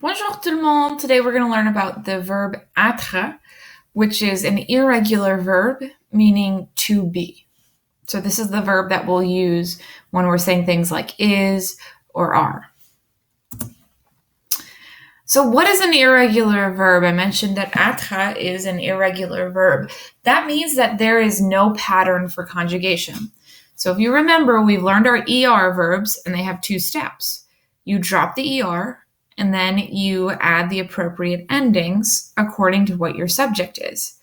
Bonjour tout le monde. Today we're going to learn about the verb être, which is an irregular verb meaning to be. So this is the verb that we'll use when we're saying things like is or are. So what is an irregular verb? I mentioned that être is an irregular verb. That means that there is no pattern for conjugation. So if you remember, we've learned our ER verbs and they have two steps. You drop the ER and then you add the appropriate endings according to what your subject is.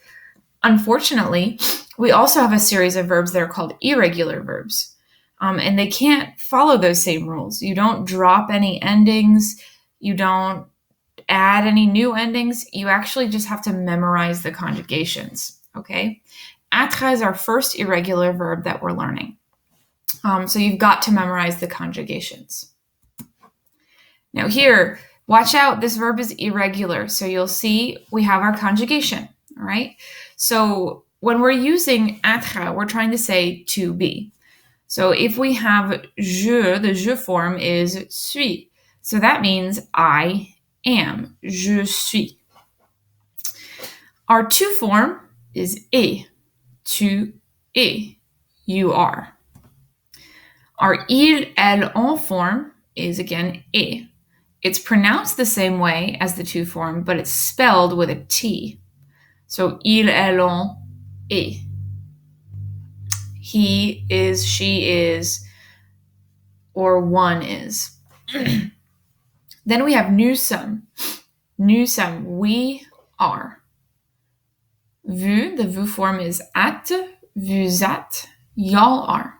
Unfortunately, we also have a series of verbs that are called irregular verbs, and they can't follow those same rules. You don't drop any endings, you don't add any new endings, you actually just have to memorize the conjugations, okay? Être is our first irregular verb that we're learning. So you've got to memorize the conjugations. Now here, watch out, this verb is irregular. So you'll see we have our conjugation, all right? So when we're using être, we're trying to say to be. So if we have je, the je form is suis. So that means I am, je suis. Our to form is est, tu es, you are. Our il, elle, on form is again est. It's pronounced the same way as the to form, but it's spelled with a T. So il, elle, on, est. He is, she is, or one is. Then we have nous sommes. Nous sommes, we are. Vous, the vous form is at, vous êtes, y'all are.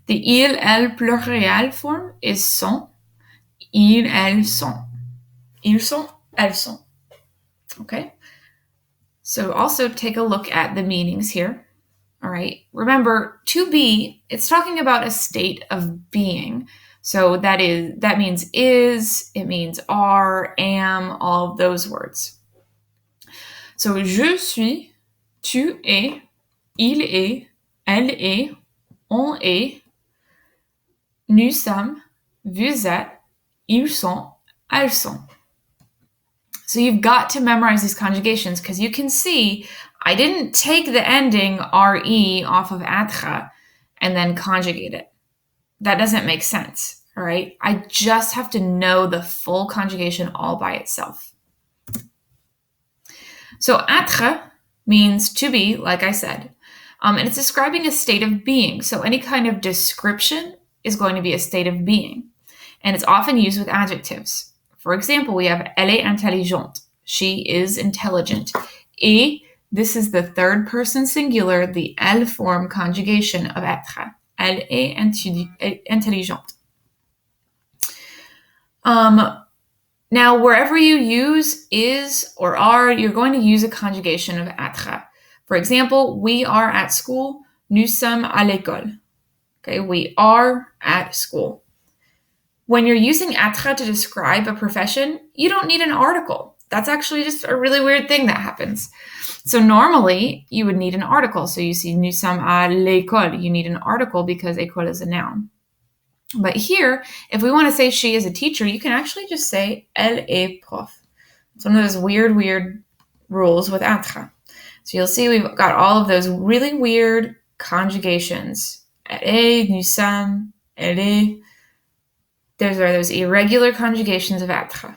The il, elle, pluriel form is sont. Ils, elles sont. Ils sont, elles sont. Okay? So also take a look at the meanings here. All right? Remember, to be, it's talking about a state of being. So that means is, it means are, am, all of those words. So je suis, tu es, il est, elle est, on est, nous sommes, vous êtes, ils sont, elles sont. So you've got to memorize these conjugations because you can see I didn't take the ending re off of être and then conjugate it. That doesn't make sense, all right? I just have to know the full conjugation all by itself. So être means to be, like I said, and it's describing a state of being. So any kind of description is going to be a state of being. And it's often used with adjectives. For example, we have elle est intelligente. She is intelligent. Et, this is the third person singular, the elle form conjugation of être. Elle est intelligente. Now, wherever you use is or are, you're going to use a conjugation of être. For example, we are at school. Nous sommes à l'école. Okay, we are at school. When you're using être to describe a profession, you don't need an article. That's actually just a really weird thing that happens. So normally, you would need an article. So you see, nous sommes à l'école. You need an article because école is a noun. But here, if we want to say she is a teacher, you can actually just say elle est prof. It's one of those weird rules with être. So you'll see we've got all of those really weird conjugations. Elle est, nous sommes, elle est. Those are those irregular conjugations of être.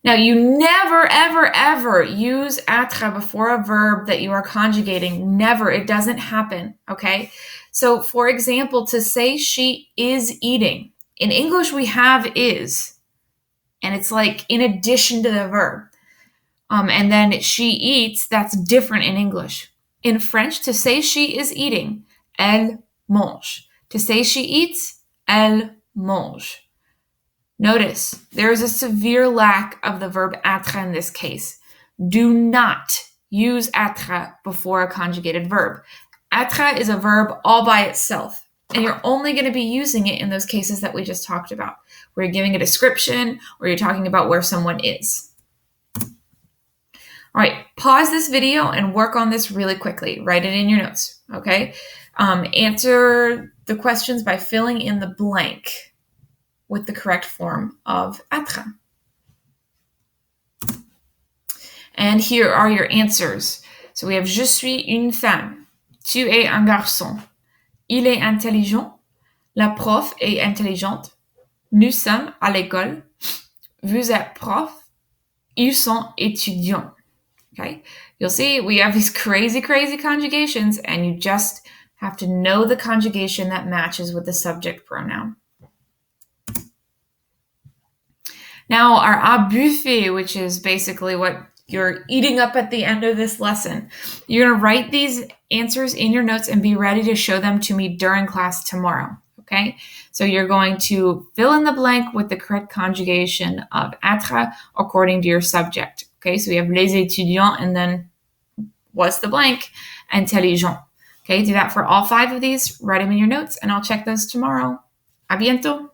Now, you never, ever, ever use être before a verb that you are conjugating. Never. It doesn't happen, okay? So, for example, to say she is eating. In English, we have is, and it's like in addition to the verb. And then she eats, that's different in English. In French, to say she is eating, elle mange. To say she eats, elle mange. Notice, there is a severe lack of the verb être in this case. Do not use être before a conjugated verb. Être is a verb all by itself, and you're only going to be using it in those cases that we just talked about, where you're giving a description or you're talking about where someone is. All right, pause this video and work on this really quickly. Write it in your notes, okay? Answer the questions by filling in the blank. with the correct form of être. And here are your answers. So we have je suis une femme. Tu es un garçon. Il est intelligent. La prof est intelligente. Nous sommes à l'école. Vous êtes prof. Ils sont étudiants. Okay? You'll see we have these crazy conjugations, and you just have to know the conjugation that matches with the subject pronoun. Now, our à buffet, which is basically what you're eating up at the end of this lesson. You're going to write these answers in your notes and be ready to show them to me during class tomorrow. Okay? So you're going to fill in the blank with the correct conjugation of être according to your subject. Okay? So we have les étudiants, and then what's the blank? Intelligent. Okay? Do that for all 5 of these. Write them in your notes, and I'll check those tomorrow. À bientôt!